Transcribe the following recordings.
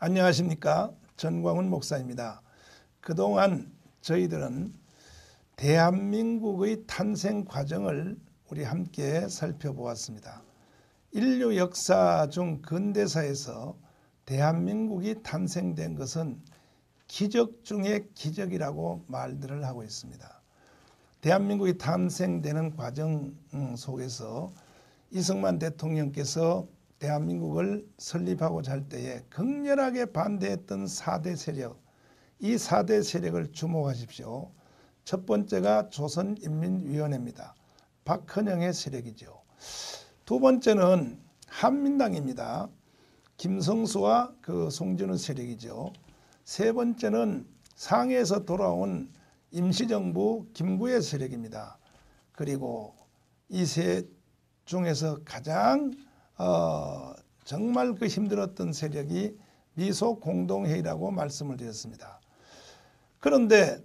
안녕하십니까. 전광훈 목사입니다. 그동안 저희들은 대한민국의 탄생 과정을 우리 함께 살펴보았습니다. 인류 역사 중 근대사에서 대한민국이 탄생된 것은 기적 중의 기적이라고 말들을 하고 있습니다. 대한민국이 탄생되는 과정 속에서 이승만 대통령께서 대한민국을 설립하고자 할 때에 극렬하게 반대했던 4대 세력, 이 4대 세력을 주목하십시오. 첫 번째가 조선인민위원회입니다. 박헌영의 세력이죠. 두 번째는 한민당입니다. 김성수와 송진우 세력이죠. 세 번째는 상해에서 돌아온 임시정부 김구의 세력입니다. 그리고 이 세 중에서 가장 정말 힘들었던 세력이 미소공동회의라고 말씀을 드렸습니다. 그런데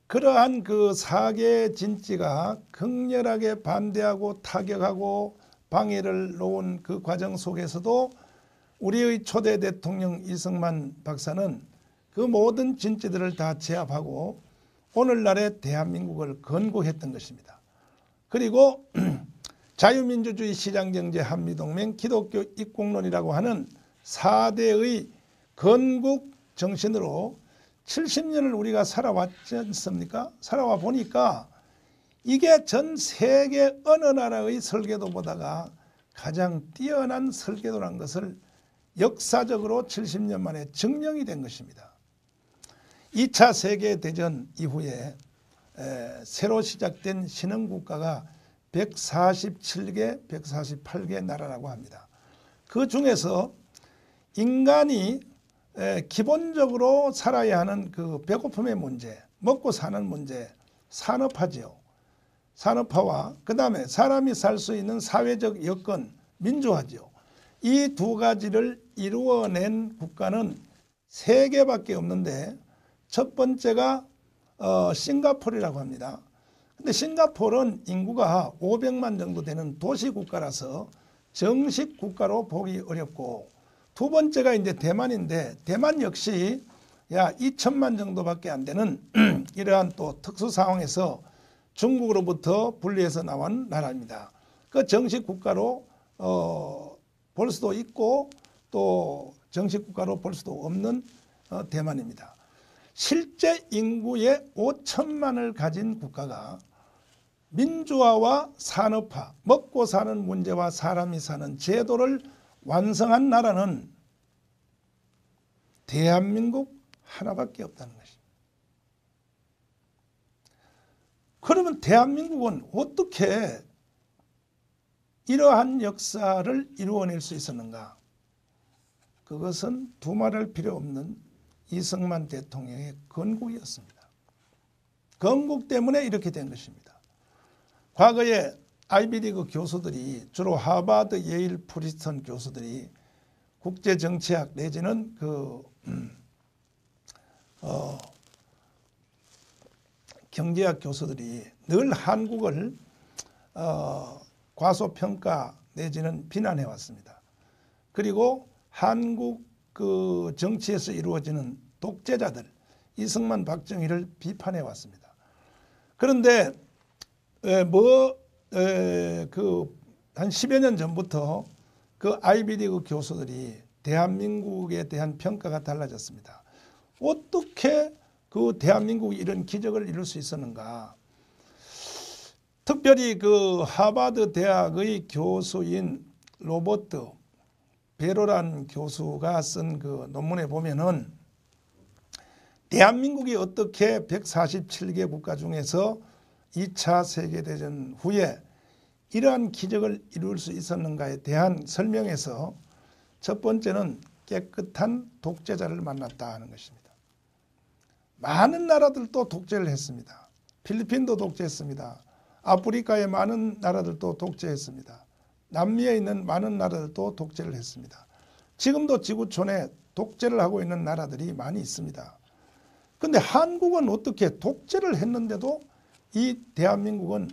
그러한 4개 진지가 극렬하게 반대하고 타격하고 방해를 놓은 그 과정 속에서도 우리의 초대 대통령 이승만 박사는 그 모든 진지들을 다 제압하고 오늘날의 대한민국을 건국했던 것입니다. 그리고 자유민주주의 시장경제 한미동맹 기독교 입국론이라고 하는 4대의 건국 정신으로 70년을 우리가 살아왔지 않습니까? 살아와 보니까 이게 전 세계 어느 나라의 설계도보다가 가장 뛰어난 설계도라는 것을 역사적으로 70년 만에 증명이 된 것입니다. 2차 세계대전 이후에 새로 시작된 신흥국가가 147개, 148개 나라라고 합니다. 그 중에서 인간이 기본적으로 살아야 하는 배고픔의 문제, 먹고 사는 문제, 산업화죠. 산업화와 그 다음에 사람이 살 수 있는 사회적 여건, 민주화죠. 이 두 가지를 이루어낸 국가는 3개밖에 없는데 첫 번째가 싱가포르라고 합니다. 근데 싱가포르는 인구가 500만 정도 되는 도시국가라서 정식 국가로 보기 어렵고, 두 번째가 이제 대만인데 대만 역시 2천만 정도밖에 안 되는 이러한 또 특수 상황에서 중국으로부터 분리해서 나온 나라입니다. 그 정식 국가로 볼 수도 있고 또 정식 국가로 볼 수도 없는 대만입니다. 실제 인구의 5천만을 가진 국가가 민주화와 산업화, 먹고 사는 문제와 사람이 사는 제도를 완성한 나라는 대한민국 하나밖에 없다는 것입니다. 그러면 대한민국은 어떻게 이러한 역사를 이루어낼 수 있었는가? 그것은 두말할 필요 없는 이승만 대통령의 건국이었습니다. 건국 때문에 이렇게 된 것입니다. 과거에 아이비리그 교수들이, 주로 하버드, 예일, 프리스턴 교수들이 국제정치학 내지는 경제학 교수들이 늘 한국을 과소평가 내지는 비난해 왔습니다. 그리고 한국 정치에서 이루어지는 독재자들, 이승만, 박정희를 비판해 왔습니다. 그런데 한 10여 년 전부터 아이비리그 교수들이 대한민국에 대한 평가가 달라졌습니다. 어떻게 대한민국이 이런 기적을 이룰 수 있었는가? 특별히 하버드 대학의 교수인 로버트 베로란 교수가 쓴 논문에 보면은 대한민국이 어떻게 147개 국가 중에서 2차 세계대전 후에 이러한 기적을 이룰 수 있었는가에 대한 설명에서 첫 번째는 깨끗한 독재자를 만났다 하는 것입니다. 많은 나라들도 독재를 했습니다. 필리핀도 독재했습니다. 아프리카의 많은 나라들도 독재했습니다. 남미에 있는 많은 나라들도 독재를 했습니다. 지금도 지구촌에 독재를 하고 있는 나라들이 많이 있습니다. 그런데 한국은 어떻게 독재를 했는데도 이 대한민국은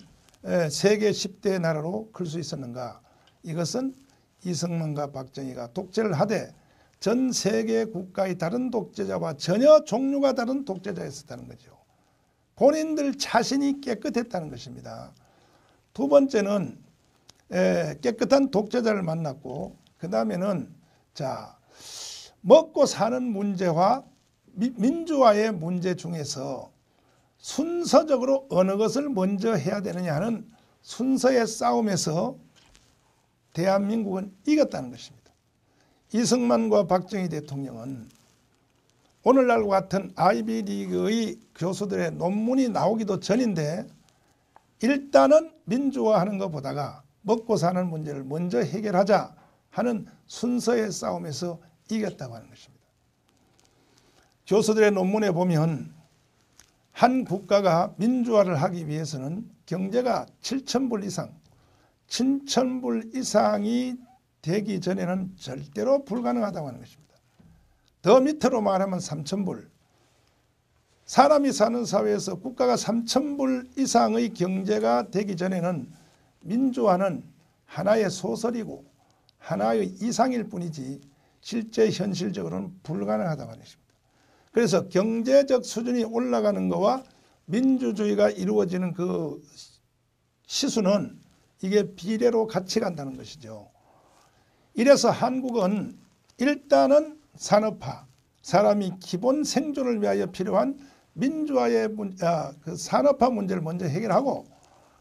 세계 10대 나라로 클 수 있었는가? 이것은 이승만과 박정희가 독재를 하되 전 세계 국가의 다른 독재자와 전혀 종류가 다른 독재자였었다는 거죠. 본인들 자신이 깨끗했다는 것입니다. 두 번째는 깨끗한 독재자를 만났고, 그 다음에는 자, 먹고 사는 문제와 민주화의 문제 중에서 순서적으로 어느 것을 먼저 해야 되느냐 하는 순서의 싸움에서 대한민국은 이겼다는 것입니다. 이승만과 박정희 대통령은 오늘날과 같은 아이비리그의 교수들의 논문이 나오기도 전인데 일단은 민주화하는 것보다가 먹고 사는 문제를 먼저 해결하자 하는 순서의 싸움에서 이겼다고 하는 것입니다. 교수들의 논문에 보면 한 국가가 민주화를 하기 위해서는 경제가 7,000불 이상, 7,000불 이상이 되기 전에는 절대로 불가능하다고 하는 것입니다. 더 밑으로 말하면 3,000불. 사람이 사는 사회에서 국가가 3,000불 이상의 경제가 되기 전에는 민주화는 하나의 소설이고 하나의 이상일 뿐이지 실제 현실적으로는 불가능하다고 하는 것입니다. 그래서 경제적 수준이 올라가는 것과 민주주의가 이루어지는 그 시수는 이게 비례로 같이 간다는 것이죠. 이래서 한국은 일단은 산업화, 사람이 기본 생존을 위하여 필요한 민주화의 그 산업화 문제를 먼저 해결하고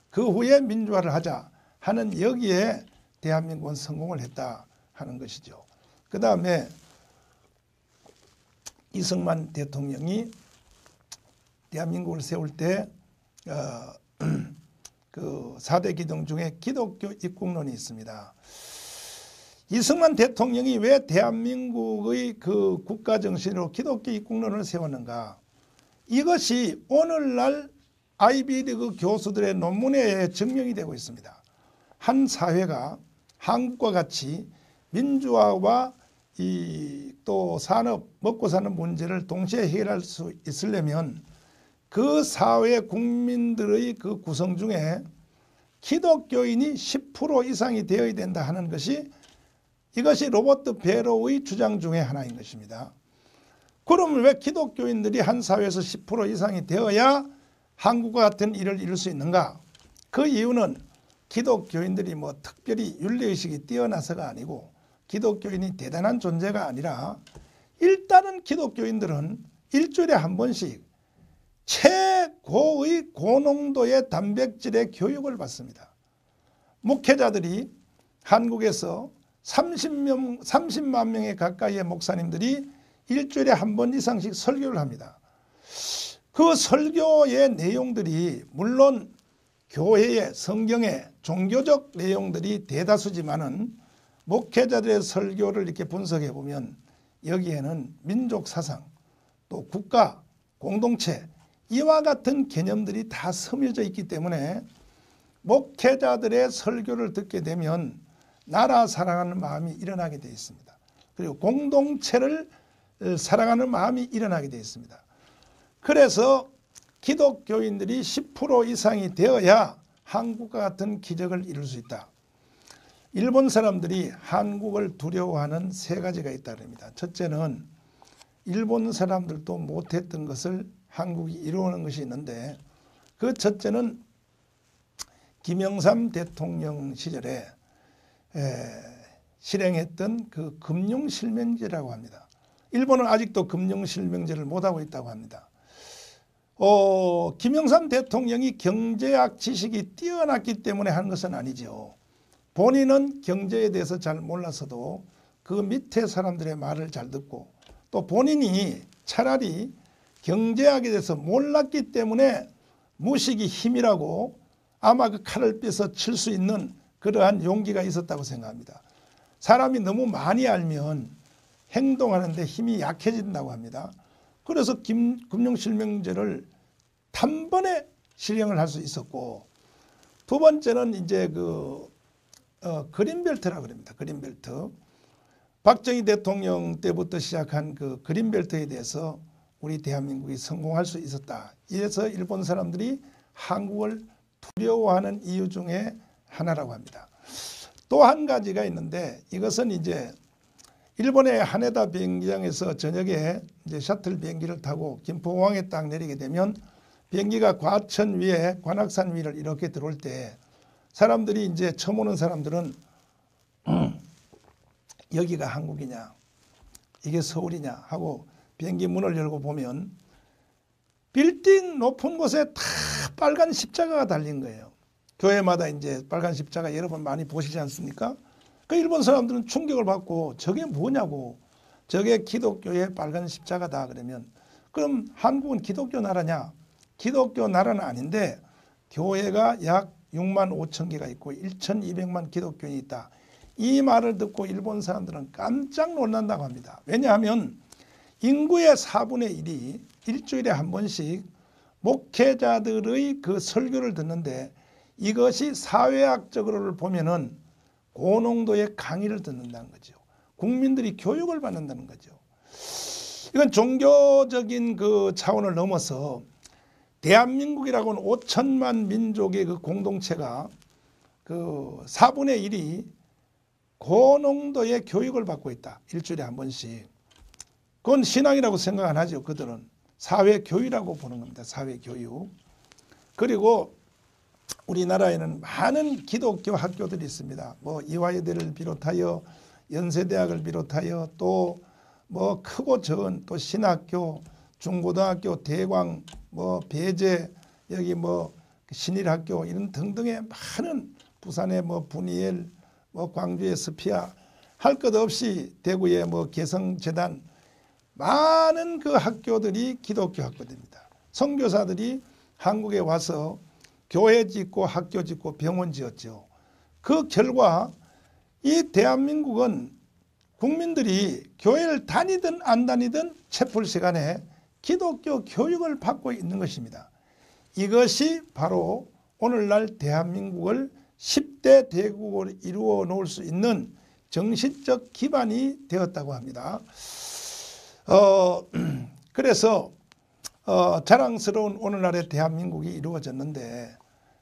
그 후에 민주화를 하자 하는 여기에 대한민국은 성공을 했다 하는 것이죠. 그 다음에 이승만 대통령이 대한민국을 세울 때 그 4대 기둥 중에 기독교 입국론이 있습니다. 이승만 대통령이 왜 대한민국의 그 국가정신으로 기독교 입국론을 세웠는가? 이것이 오늘날 아이비리그 교수들의 논문에 증명이 되고 있습니다. 한 사회가 한국과 같이 민주화와 또 산업, 먹고 사는 문제를 동시에 해결할 수 있으려면 그 사회 국민들의 그 구성 중에 기독교인이 10% 이상이 되어야 된다 하는 것이 이것이 로버트 베로의 주장 중에 하나인 것입니다. 그럼 왜 기독교인들이 한 사회에서 10% 이상이 되어야 한국과 같은 일을 이룰 수 있는가? 그 이유는 기독교인들이 뭐 특별히 윤리의식이 뛰어나서가 아니고 기독교인이 대단한 존재가 아니라 일단은 기독교인들은 일주일에 한 번씩 최고의 고농도의 단백질의 교육을 받습니다. 목회자들이 한국에서 30만 명에 가까이의 목사님들이 일주일에 한 번 이상씩 설교를 합니다. 그 설교의 내용들이 물론 교회의 성경의 종교적 내용들이 대다수지만은 목회자들의 설교를 이렇게 분석해 보면 여기에는 민족 사상, 또 국가, 공동체 이와 같은 개념들이 다 스며져 있기 때문에 목회자들의 설교를 듣게 되면 나라 사랑하는 마음이 일어나게 되어 있습니다. 그리고 공동체를 사랑하는 마음이 일어나게 되어 있습니다. 그래서 기독교인들이 10% 이상이 되어야 한국과 같은 기적을 이룰 수 있다. 일본 사람들이 한국을 두려워하는 세 가지가 있다고 합니다. 첫째는 일본 사람들도 못했던 것을 한국이 이루어내는 것이 있는데 그 첫째는 김영삼 대통령 시절에 실행했던 그 금융실명제라고 합니다. 일본은 아직도 금융실명제를 못하고 있다고 합니다. 김영삼 대통령이 경제학 지식이 뛰어났기 때문에 한 것은 아니죠. 본인은 경제에 대해서 잘 몰라서도 그 밑에 사람들의 말을 잘 듣고 또 본인이 차라리 경제학에 대해서 몰랐기 때문에 무식이 힘이라고 아마 그 칼을 빼서 칠 수 있는 그러한 용기가 있었다고 생각합니다. 사람이 너무 많이 알면 행동하는데 힘이 약해진다고 합니다. 그래서 금융실명제를 단번에 실행을 할 수 있었고 두 번째는 이제 그린벨트라고 합니다. 그린벨트. 박정희 대통령 때부터 시작한 그 그린벨트에 대해서 우리 대한민국이 성공할 수 있었다. 이래서 일본 사람들이 한국을 두려워하는 이유 중에 하나라고 합니다. 또 한 가지가 있는데 이것은 이제 일본의 하네다 비행기장에서 저녁에 이제 셔틀 비행기를 타고 김포공항에 딱 내리게 되면 비행기가 과천 위에 관악산 위를 이렇게 들어올 때 사람들이 이제 처음 오는 사람들은 여기가 한국이냐 이게 서울이냐 하고 비행기 문을 열고 보면 빌딩 높은 곳에 다 빨간 십자가가 달린 거예요. 교회마다 이제 빨간 십자가 여러분 많이 보시지 않습니까? 그 일본 사람들은 충격을 받고 저게 뭐냐고, 저게 기독교의 빨간 십자가다 그러면 그럼 한국은 기독교 나라냐? 기독교 나라는 아닌데 교회가 약 6만 5천 개가 있고 1,200만 기독교인이 있다. 이 말을 듣고 일본 사람들은 깜짝 놀란다고 합니다. 왜냐하면 인구의 4분의 1이 일주일에 한 번씩 목회자들의 그 설교를 듣는데 이것이 사회학적으로 보면은 고농도의 강의를 듣는다는 거죠. 국민들이 교육을 받는다는 거죠. 이건 종교적인 그 차원을 넘어서 대한민국이라고는 5천만 민족의 그 공동체가 그 4분의 1이 고농도의 교육을 받고 있다. 일주일에 한 번씩. 그건 신앙이라고 생각 안 하죠. 그들은 사회교육이라고 보는 겁니다. 사회교육. 그리고 우리나라에는 많은 기독교 학교들이 있습니다. 뭐 이화여대를 비롯하여 연세대학을 비롯하여 또 뭐 크고 적은 또 신학교, 중고등학교, 대광, 뭐 배제, 여기 뭐 신일학교 이런 등등의 많은 부산의 뭐 분이엘, 뭐 광주의 스피아 할 것 없이 대구의 뭐 개성재단 많은 그 학교들이 기독교 학교입니다. 선교사들이 한국에 와서 교회 짓고 학교 짓고 병원 지었죠. 그 결과 이 대한민국은 국민들이 교회를 다니든 안 다니든 채플 시간에 기독교 교육을 받고 있는 것입니다. 이것이 바로 오늘날 대한민국을 10대 대국으로 이루어 놓을 수 있는 정신적 기반이 되었다고 합니다. 그래서 자랑스러운 오늘날의 대한민국이 이루어졌는데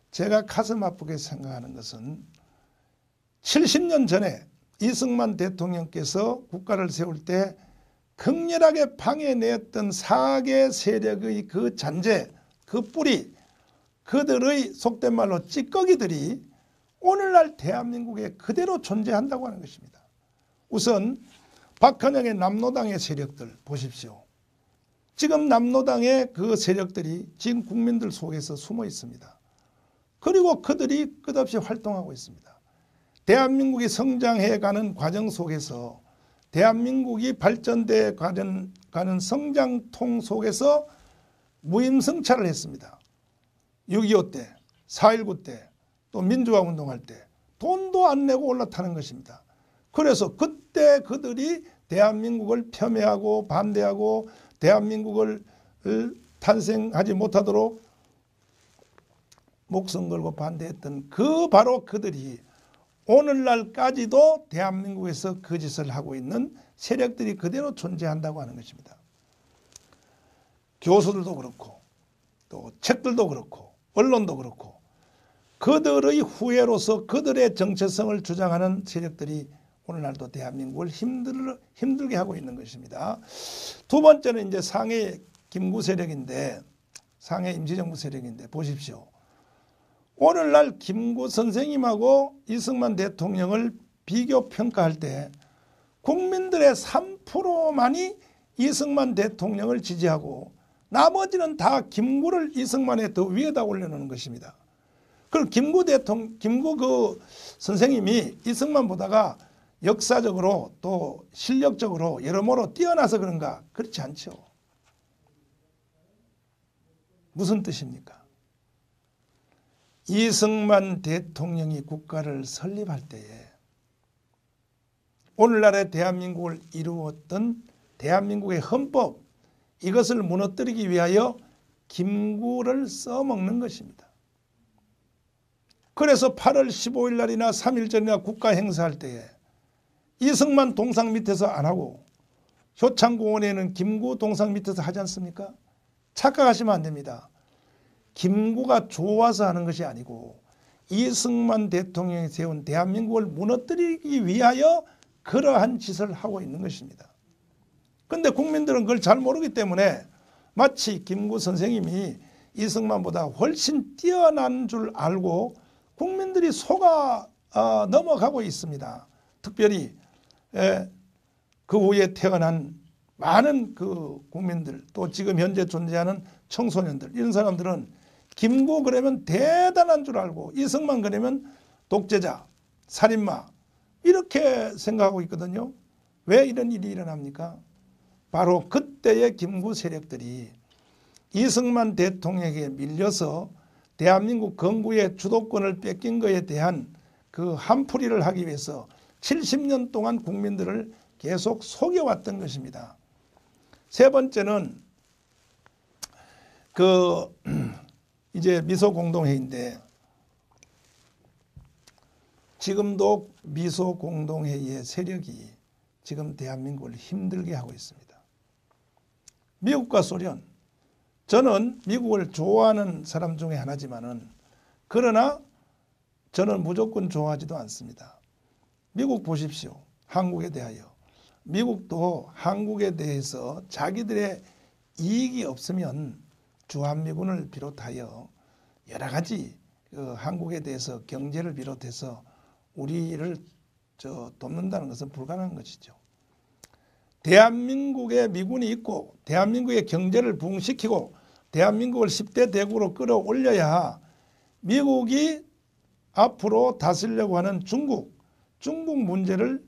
제가 가슴 아프게 생각하는 것은 70년 전에 이승만 대통령께서 국가를 세울 때 극렬하게 방해내었던 사개 세력의 그 잔재, 그 뿌리, 그들의 속된 말로 찌꺼기들이 오늘날 대한민국에 그대로 존재한다고 하는 것입니다. 우선 박헌영의 남로당의 세력들 보십시오. 지금 남로당의 그 세력들이 지금 국민들 속에서 숨어 있습니다. 그리고 그들이 끝없이 활동하고 있습니다. 대한민국이 성장해가는 과정 속에서 대한민국이 발전돼 가는 성장통 속에서 무임승차를 했습니다. 6.25 때, 4.19 때, 또 민주화 운동할 때 돈도 안 내고 올라타는 것입니다. 그래서 그때 그들이 대한민국을 폄훼하고 반대하고 대한민국을 탄생하지 못하도록 목숨 걸고 반대했던 그 바로 그들이 오늘날까지도 대한민국에서 그 짓을 하고 있는 세력들이 그대로 존재한다고 하는 것입니다. 교수들도 그렇고 또 책들도 그렇고 언론도 그렇고 그들의 후예로서 그들의 정체성을 주장하는 세력들이 오늘날도 대한민국을 힘들게 하고 있는 것입니다. 두 번째는 이제 상해 김구 세력인데, 상해 임시정부 세력인데 보십시오. 오늘날 김구 선생님하고 이승만 대통령을 비교 평가할 때 국민들의 3%만이 이승만 대통령을 지지하고 나머지는 다 김구를 이승만의 더 위에다 올려놓는 것입니다. 그럼 김구 그 선생님이 이승만보다가 역사적으로 또 실력적으로 여러모로 뛰어나서 그런가? 그렇지 않죠. 무슨 뜻입니까? 이승만 대통령이 국가를 설립할 때에 오늘날의 대한민국을 이루었던 대한민국의 헌법, 이것을 무너뜨리기 위하여 김구를 써먹는 것입니다. 그래서 8월 15일 날이나 3일 전이나 국가 행사할 때에 이승만 동상 밑에서 안 하고 효창공원에는 김구 동상 밑에서 하지 않습니까? 착각하시면 안 됩니다. 김구가 좋아서 하는 것이 아니고 이승만 대통령이 세운 대한민국을 무너뜨리기 위하여 그러한 짓을 하고 있는 것입니다. 그런데 국민들은 그걸 잘 모르기 때문에 마치 김구 선생님이 이승만보다 훨씬 뛰어난 줄 알고 국민들이 속아 넘어가고 있습니다. 특별히 그 후에 태어난 많은 그 국민들, 또 지금 현재 존재하는 청소년들, 이런 사람들은 김구 그러면 대단한 줄 알고 이승만 그러면 독재자, 살인마 이렇게 생각하고 있거든요. 왜 이런 일이 일어납니까? 바로 그때의 김구 세력들이 이승만 대통령에게 밀려서 대한민국 건국의 주도권을 뺏긴 것에 대한 그 한풀이를 하기 위해서 70년 동안 국민들을 계속 속여왔던 것입니다. 세 번째는 이제 미소공동회의인데, 지금도 미소공동회의의 세력이 지금 대한민국을 힘들게 하고 있습니다. 미국과 소련, 저는 미국을 좋아하는 사람 중에 하나지만은 그러나 저는 무조건 좋아하지도 않습니다. 미국 보십시오. 한국에 대하여. 미국도 한국에 대해서 자기들의 이익이 없으면 주한미군을 비롯하여 여러 가지 한국에 대해서 경제를 비롯해서 우리를 돕는다는 것은 불가능한 것이죠. 대한민국에 미군이 있고 대한민국의 경제를 부흥시키고 대한민국을 10대 대국으로 끌어올려야 미국이 앞으로 다스리려고 하는 중국 문제를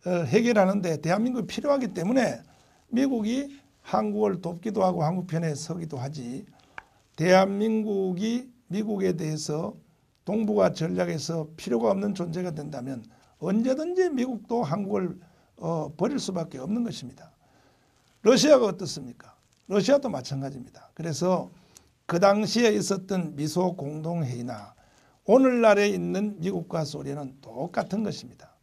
해결하는 데 대한민국이 필요하기 때문에 미국이 한국을 돕기도 하고 한국 편에 서기도 하지, 대한민국이 미국에 대해서 동북아 전략에서 필요가 없는 존재가 된다면 언제든지 미국도 한국을 버릴 수밖에 없는 것입니다. 러시아가 어떻습니까? 러시아도 마찬가지입니다. 그래서 그 당시에 있었던 미소 공동회의나 오늘날에 있는 미국과 소련은 똑같은 것입니다.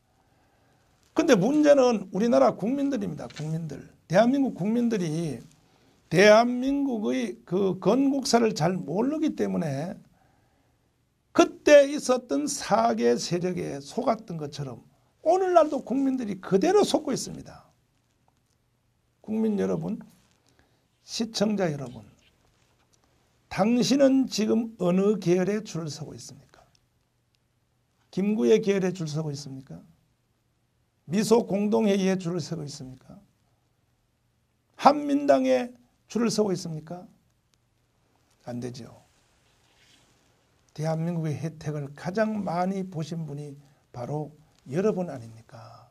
그런데 문제는 우리나라 국민들입니다. 국민들. 대한민국 국민들이 대한민국의 그 건국사를 잘 모르기 때문에 그때 있었던 사개 세력에 속았던 것처럼 오늘날도 국민들이 그대로 속고 있습니다. 국민 여러분, 시청자 여러분, 당신은 지금 어느 계열에 줄을 서고 있습니까? 김구의 계열에 줄 서고 있습니까? 미소 공동회의에 줄을 서고 있습니까? 한민당에 줄을 서고 있습니까? 안 되죠. 대한민국의 혜택을 가장 많이 보신 분이 바로 여러분 아닙니까?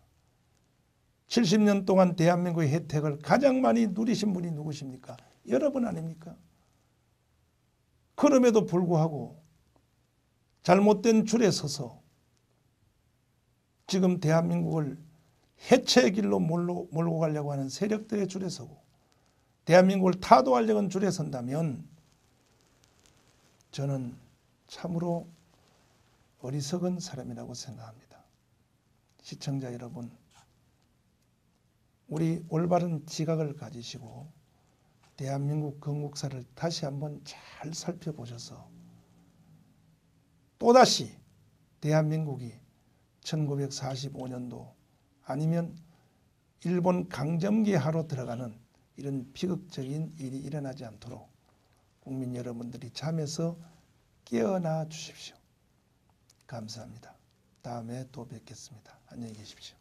70년 동안 대한민국의 혜택을 가장 많이 누리신 분이 누구십니까? 여러분 아닙니까? 그럼에도 불구하고 잘못된 줄에 서서 지금 대한민국을 해체의 길로 몰고 가려고 하는 세력들의 줄에 서고 대한민국을 타도하려는 줄에 선다면 저는 참으로 어리석은 사람이라고 생각합니다. 시청자 여러분, 우리 올바른 지각을 가지시고 대한민국 건국사를 다시 한번 잘 살펴보셔서 또다시 대한민국이 1945년도 아니면 일본 강점기 하로 들어가는 이런 비극적인 일이 일어나지 않도록 국민 여러분들이 잠에서 깨어나 주십시오. 감사합니다. 다음에 또 뵙겠습니다. 안녕히 계십시오.